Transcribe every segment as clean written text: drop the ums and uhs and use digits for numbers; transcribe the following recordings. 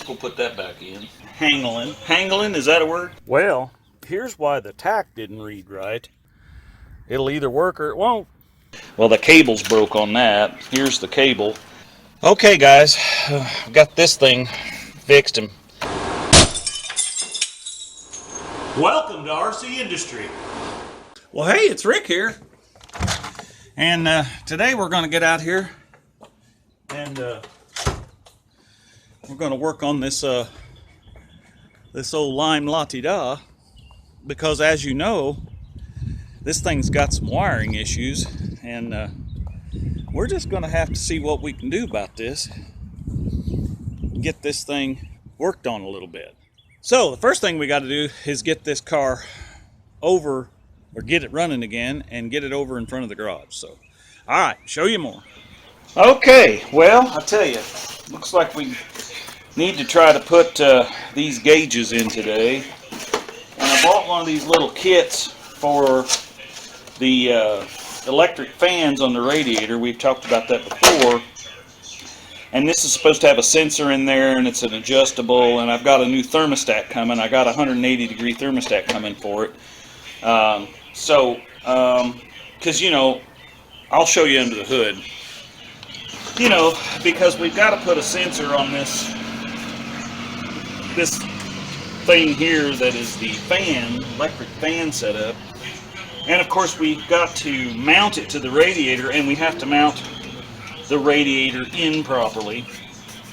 go put that back in. Hangling. Hangling, is that a word? Well, here's why the tack didn't read right. It'll either work or it won't. Well, the cable's broke on that. Here's the cable. Okay, guys, I've got this thing fixed. And welcome to RCindustry. Well, hey, it's Rick here. And today we're going to get out here and we're going to work on this this old limelateda, because as you know, this thing's got some wiring issues, and we're just going to have to see what we can do about this, get this thing worked on a little bit. So the first thing we got to do is get this car over, or get it running again, and get it over in front of the garage. So, all right, show you more. Okay, well, I tell you, looks like we need to try to put these gauges in today. And I bought one of these little kits for the electric fans on the radiator. We've talked about that before. And this is supposed to have a sensor in there, and it's an adjustable, and I've got a new thermostat coming. I got a 180-degree thermostat coming for it. Because, you know, I'll show you under the hood. You know, because we've got to put a sensor on this thing here that is the fan, electric fan setup. And of course we've got to mount it to the radiator, and we have to mount the radiator in properly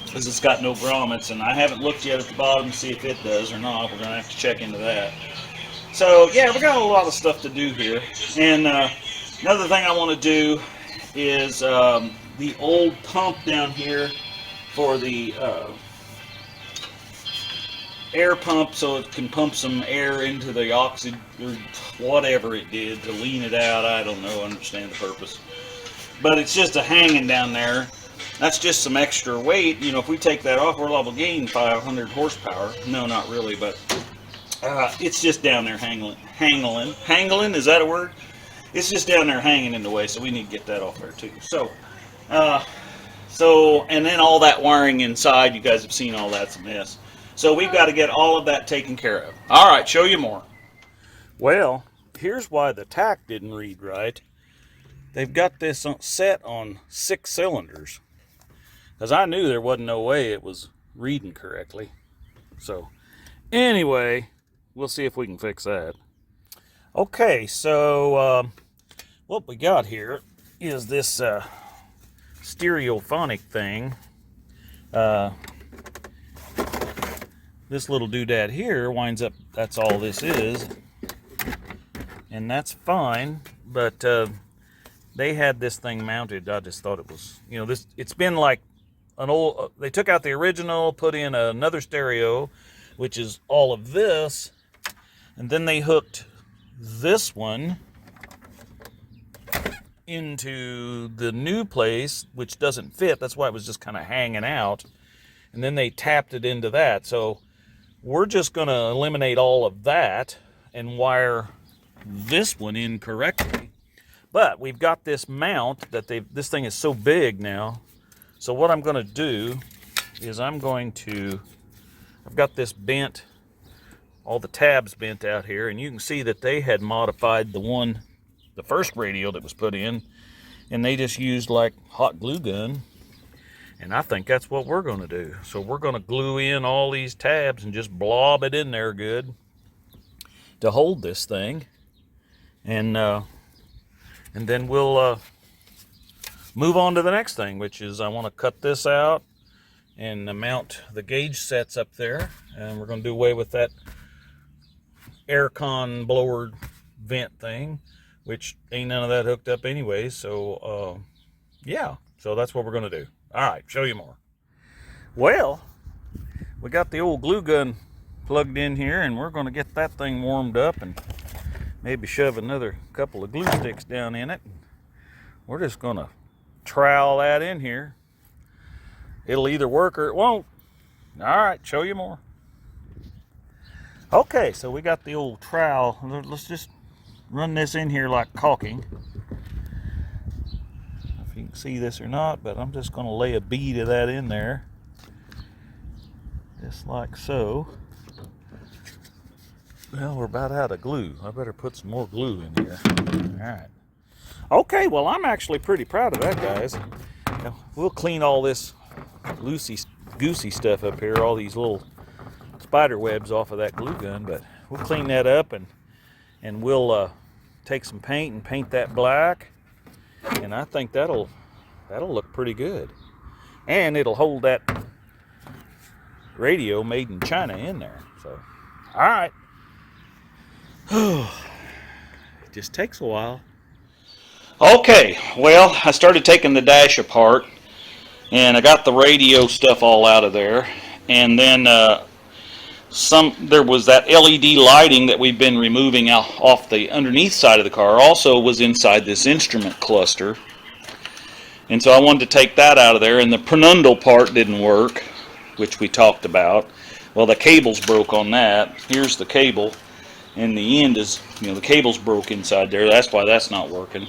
because it's got no grommets, and I haven't looked yet at the bottom to see if it does or not. We're going to have to check into that. So yeah, we got a lot of stuff to do here. And another thing I want to do is the old pump down here for the air pump, so it can pump some air into the oxygen or whatever it did to lean it out. I don't know, understand the purpose. But it's just a hanging down there. That's just some extra weight. You know, if we take that off, we're liable to gain 500 horsepower. No, not really, but it's just down there hangling. Hangling, is that a word? It's just down there hanging in the way, so we need to get that off there too. So, and then all that wiring inside, you guys have seen all that's a mess. So we've got to get all of that taken care of. All right, show you more. Well, here's why the tack didn't read right. They've got this set on 6 cylinders, because I knew there wasn't no way it was reading correctly. So anyway, we'll see if we can fix that. Okay, so what we got here is this stereophonic thing. This little doodad here winds up, that's all this is, and that's fine, but they had this thing mounted. I just thought it was, you know, this, it's been like an old, they took out the original, put in another stereo, which is all of this, and then they hooked this one into the new place, which doesn't fit. That's why it was just kind of hanging out, and then they tapped it into that. So we're just going to eliminate all of that and wire this one in correctly. But we've got this mount that this thing is so big now. So what I'm going to do is I've got this bent, all the tabs bent out here, and you can see that they had modified the first radio that was put in, and they just used like hot glue gun. And I think that's what we're going to do. So we're going to glue in all these tabs and just blob it in there good to hold this thing. And then we'll move on to the next thing, which is I want to cut this out and mount the gauge sets up there. And we're going to do away with that air con blower vent thing, which ain't none of that hooked up anyway. So yeah, so that's what we're going to do. All right, show you more. Well, we got the old glue gun plugged in here, and we're going to get that thing warmed up and maybe shove another couple of glue sticks down in it. We're just going to trowel that in here. It'll either work or it won't. All right, show you more. Okay, so we got the old trowel. Let's just run this in here like caulking. If you can see this or not, but I'm just going to lay a bead of that in there. just like so. Well, we're about out of glue. I better put some more glue in here. All right. Okay, well, I'm actually pretty proud of that, guys. Now, we'll clean all this loosey-goosey stuff up here, all these little spider webs off of that glue gun, but we'll clean that up and we'll take some paint and paint that black, and I think that'll look pretty good. And it'll hold that radio made in China in there. So, all right. It just takes a while. Okay, well, I started taking the dash apart, and I got the radio stuff all out of there, and then there was that LED lighting that we've been removing off the underneath side of the car. Also was inside this instrument cluster, and so I wanted to take that out of there. And the prenundal part didn't work, which we talked about. Well, the cable's broke on that. Here's the cable, and the end is, the cable's broke inside there. That's why that's not working.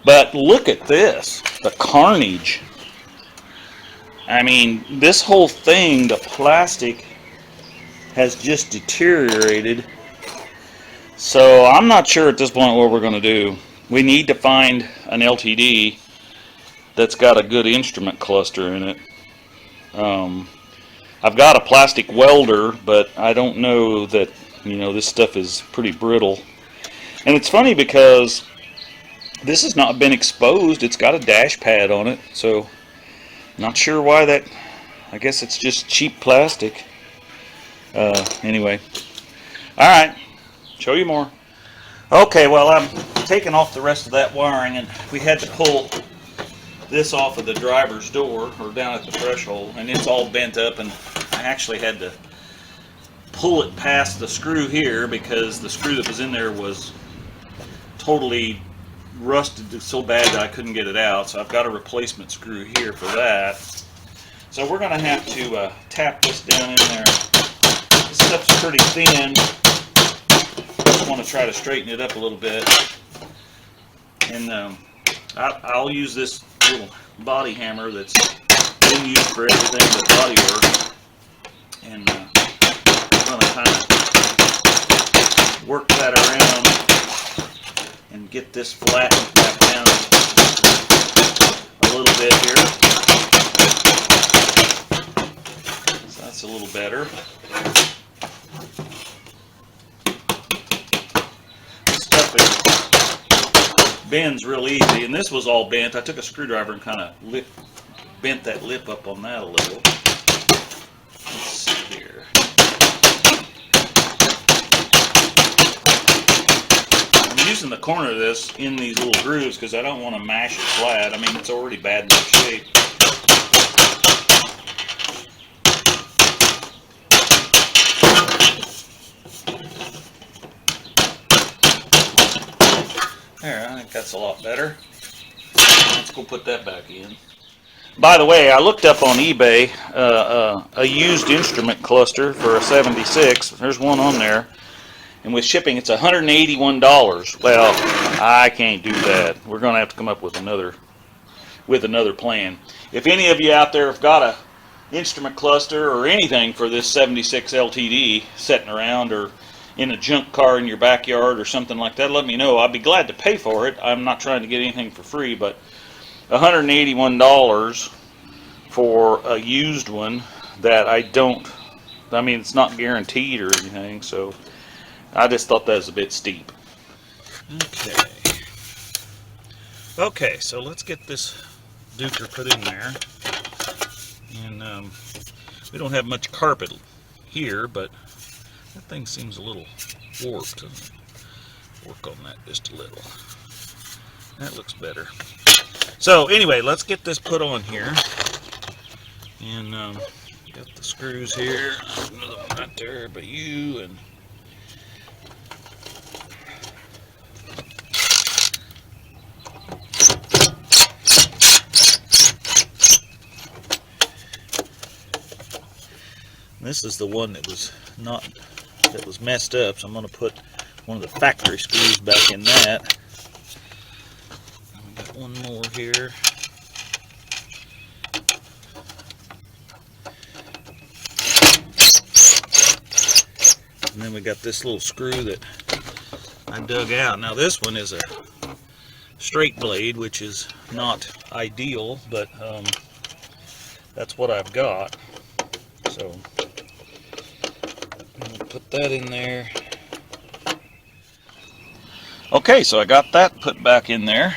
But look at this, the carnage. I mean, this whole thing, the plastic has just deteriorated. So I'm not sure at this point what we're going to do. We need to find an LTD that's got a good instrument cluster in it. I've got a plastic welder, but I don't know that, this stuff is pretty brittle. And it's funny because this has not been exposed. It's got a dash pad on it, so not sure why that. I guess it's just cheap plastic. Anyway, all right, show you more. Okay, well, I'm taking off the rest of that wiring, and we had to pull this off of the driver's door, or down at the threshold, and it's all bent up, and I actually had to pull it past the screw here because the screw that was in there was totally rusted so bad that I couldn't get it out. So I've got a replacement screw here for that. So we're going to have to tap this down in there. This stuff's pretty thin. I want to try to straighten it up a little bit. And I'll use this little body hammer that's been used for everything but body work. And I'm going to kind of work that around and get this flattened back down a little bit here. So that's a little better. This stuff bends real easy, and this was all bent. I took a screwdriver and kind of bent that lip up on that a little. Let's see here. Using the corner of this in these little grooves because I don't want to mash it flat. I mean, it's already bad enough shape. There, I think that's a lot better. Let's go put that back in. By the way, I looked up on eBay a used instrument cluster for a 76. There's one on there. And with shipping, it's $181. Well, I can't do that. We're going to have to come up with another plan. If any of you out there have got a instrument cluster or anything for this 76 LTD sitting around or in a junk car in your backyard or something like that, let me know. I'd be glad to pay for it. I'm not trying to get anything for free, but $181 for a used one that I mean, it's not guaranteed or anything, so I just thought that was a bit steep. Okay, so let's get this duker put in there. And we don't have much carpet here, but that thing seems a little warped. Work on that just a little. That looks better. So anyway, let's get this put on here. And got the screws here. Another one right there, but you and this is the one that was messed up, so I'm going to put one of the factory screws back in that. I've got one more here. then we got this little screw that I dug out. Now this one is a straight blade, which is not ideal, but that's what I've got. So I'm gonna put that in there. Okay, so I got that put back in there,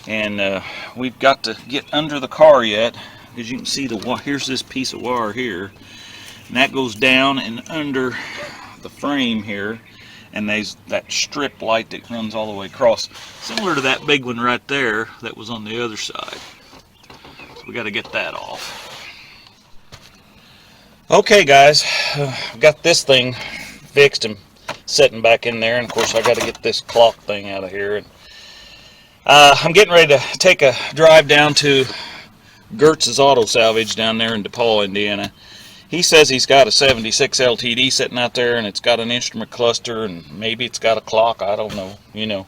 and we've got to get under the car yet. As you can see, here's this piece of wire here, and that goes down and under the frame here, and there's that strip light that runs all the way across, similar to that big one right there that was on the other side. So we got to get that off. Okay guys, I've got this thing fixed and setting back in there, and of course I got to get this clock thing out of here. And I'm getting ready to take a drive down to Gertz's Auto Salvage down there in DePaul, Indiana. He says he's got a 76 LTD sitting out there, and it's got an instrument cluster, and maybe it's got a clock. I don't know, you know.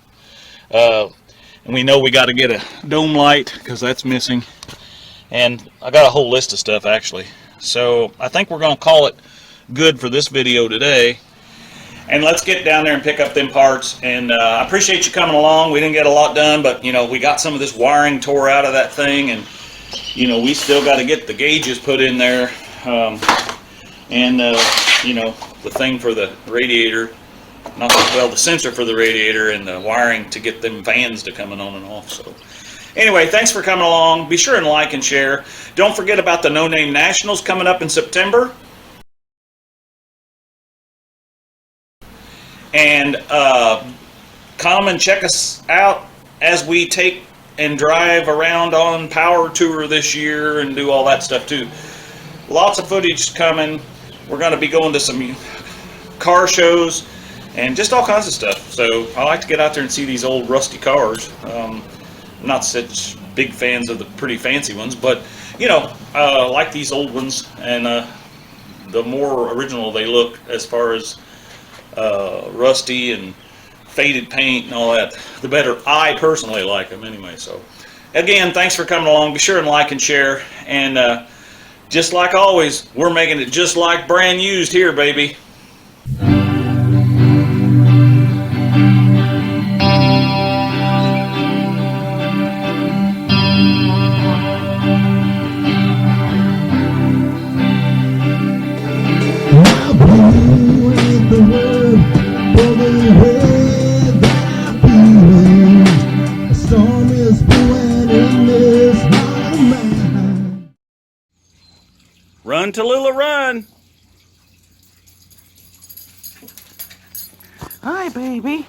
And we know we got to get a dome light because that's missing. And I got a whole list of stuff actually. So I think we're going to call it good for this video today. And let's get down there and pick up them parts. And I appreciate you coming along. We didn't get a lot done, but you know, we got some of this wiring tore out of that thing, and you know, we still got to get the gauges put in there, and you know, the thing for the radiator, the sensor for the radiator, and the wiring to get them fans to coming on and off. So anyway, thanks for coming along. Be sure and like and share. Don't forget about the No Name Nationals coming up in September. And come and check us out as we take and drive around on Power Tour this year and do all that stuff too. Lots of footage coming. We're going to be going to some car shows and just all kinds of stuff. So I like to get out there and see these old rusty cars. I'm not such big fans of the pretty fancy ones, but you know, like these old ones, and the more original they look as far as rusty and faded paint and all that, the better. I personally like them anyway. So again, thanks for coming along. Be sure and like and share, and just like always, we're making it just like brand used here, baby. Run, Tallulah, run! Hi, baby.